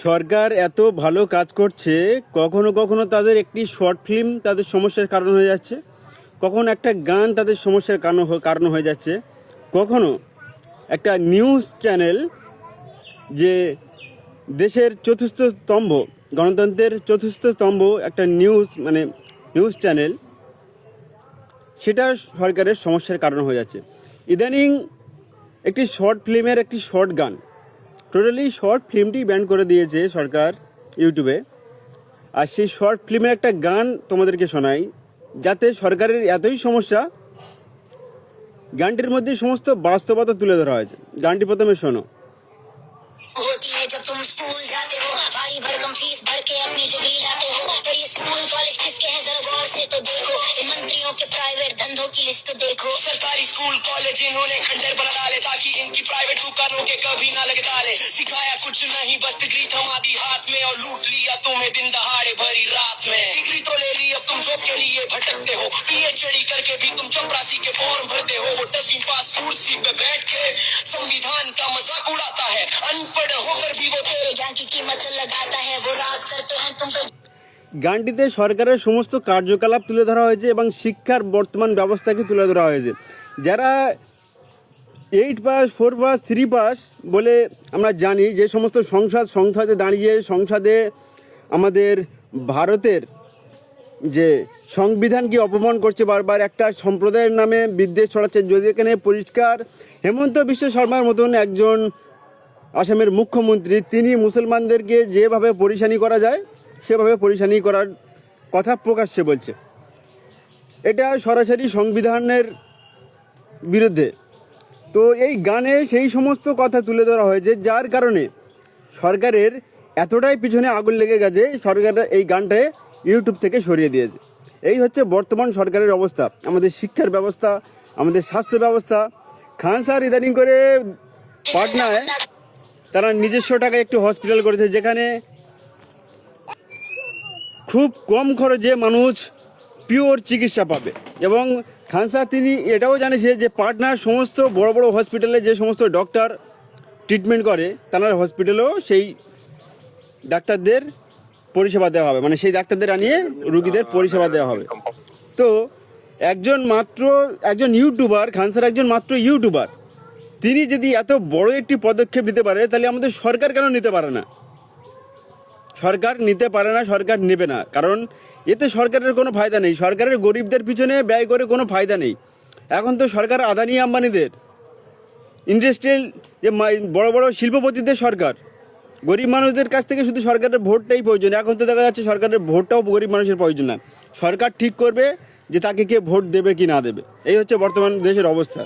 সরকার এত ভালো কাজ করছে, কখনো কখনো তাদের একটি শর্ট ফিল্ম তাদের সমস্যার কারণ হয়ে যাচ্ছে, কখনো একটা গান তাদের সমস্যার কারণ হয়ে যাচ্ছে, কখনো একটা নিউজ চ্যানেল, যে দেশের চতুর্থ স্তম্ভ, গণতন্ত্রের চতুর্থ স্তম্ভ একটা নিউজ চ্যানেল, সেটা সরকারের সমস্যার কারণ হয়ে যাচ্ছে। ইদানিং একটি শর্ট ফিল্মের একটি short gun, totally short ফিল্মটি ban করে দিয়েছে সরকার ইউটিউবে। আর সেই শর্ট ফিল্মের একটা গান তোমাদেরকে শোনাই, যাতে সরকারের এতই সমস্যা, গানটির মধ্যে সমস্ত বাস্তবতা তুলে ধরা হয়েছে। গানটি প্রথমে শোনো। होती है जब तुम स्कूल जाते हो, भारी भरकम फीस भर के अपनी डिग्री लाते हो। तो ये स्कूल कॉलेज किसके हैं जरा गौर से तो देखो, इन मंत्रियों के प्राइवेट धंधों की लिस्ट तो देखो। सरकारी स्कूल कॉलेज इन्होंने खंडर बना डाले, ताकि इनकी प्राइवेट दुकानों के कभी ना लगे ताले। सिखाया कुछ नहीं, बस डिग्री थमा दी हाथ में और लूट लिया तुम्हें दिन दहाड़े भरी रात में। डिग्री तो ले ली, अब तुम जॉब के लिए भटकते हो, पीएचडी करके भी तुम चपरासी के फॉर्म भरते हो। वो 10वीं पास कुर्सी पे बैठ के संविधान का मजाक उड़ाता है, अनपढ़ होकर भी वो तेरे ज्ञान की कीमत लगाता है। वो राज करते हैं तुम पे। গানটিতে সরকারের সমস্ত কার্যকলাপ তুলে ধরা হয়েছে এবং শিক্ষার বর্তমান ব্যবস্থাকে তুলে ধরা হয়েছে। যারা 8 পাস, 4 পাস, 3 পাস বলে আমরা জানি, যে সমস্ত সংসদে দাঁড়িয়ে সংসদে আমাদের ভারতের যে সংবিধানকে অপমান করছে, বারবার একটা সম্প্রদায়ের নামে বিদ্বেষ ছড়াচ্ছে। যদি এখানে পরিষ্কার হেমন্ত বিশ্ব শর্মার মতন একজন আসামের মুখ্যমন্ত্রী, তিনি মুসলমানদেরকে যেভাবে পরিশানি করা যায় সেভাবে পরিশানি করার কথা প্রকাশ্যে বলছে। এটা সরাসরি সংবিধানের বিরুদ্ধে। তো এই গানে সেই সমস্ত কথা তুলে ধরা হয়েছে, যার কারণে সরকারের এতটাই পিছনে আগুন লেগে গেছে, সরকারের এই গানটায় ইউটিউব থেকে সরিয়ে দিয়েছে। এই হচ্ছে বর্তমান সরকারের অবস্থা। আমাদের শিক্ষার ব্যবস্থা, আমাদের স্বাস্থ্য ব্যবস্থা। খান স্যার ইদানিং করে পাটনায় তারা নিজস্ব টাকায় একটি হসপিটাল করেছে, যেখানে খুব কম খরচে মানুষ পিওর চিকিৎসা পাবে। এবং খান স্যার তিনি এটাও জানিয়েছে যে পাটনার সমস্ত বড় বড় হসপিটালে যে সমস্ত ডক্টর ট্রিটমেন্ট করে, তার হসপিটালেও সেই ডাক্তারদের পরিষেবা দেওয়া হবে, মানে সেই ডাক্তারদের আনিয়ে রুগীদের পরিষেবা দেওয়া হবে। তো একজন ইউটিউবার, খান স্যার একজন মাত্র ইউটিউবার, তিনি যদি এত বড় একটি পদক্ষেপ নিতে পারে, তাহলে আমাদের সরকার কেন নিতে পারে না? সরকার নিতে পারে না, সরকার নেবে না, কারণ এতে সরকারের কোনো ফায়দা নেই। সরকারের গরিবদের পিছনে ব্যয় করে কোনো ফায়দা নেই। এখন তো সরকার আদানি আম্বানিদের, ইন্ডাস্ট্রিয়াল যে বড় বড় শিল্পপতিদের সরকার, গরিব মানুষদের কাছ থেকে শুধু সরকারের ভোটটাই প্রয়োজন। এখন তো দেখা যাচ্ছে সরকারের ভোটটাও গরিব মানুষের প্রয়োজন না। সরকার ঠিক করবে যে তাকে কে ভোট দেবে কি না দেবে। এই হচ্ছে বর্তমান দেশের অবস্থা।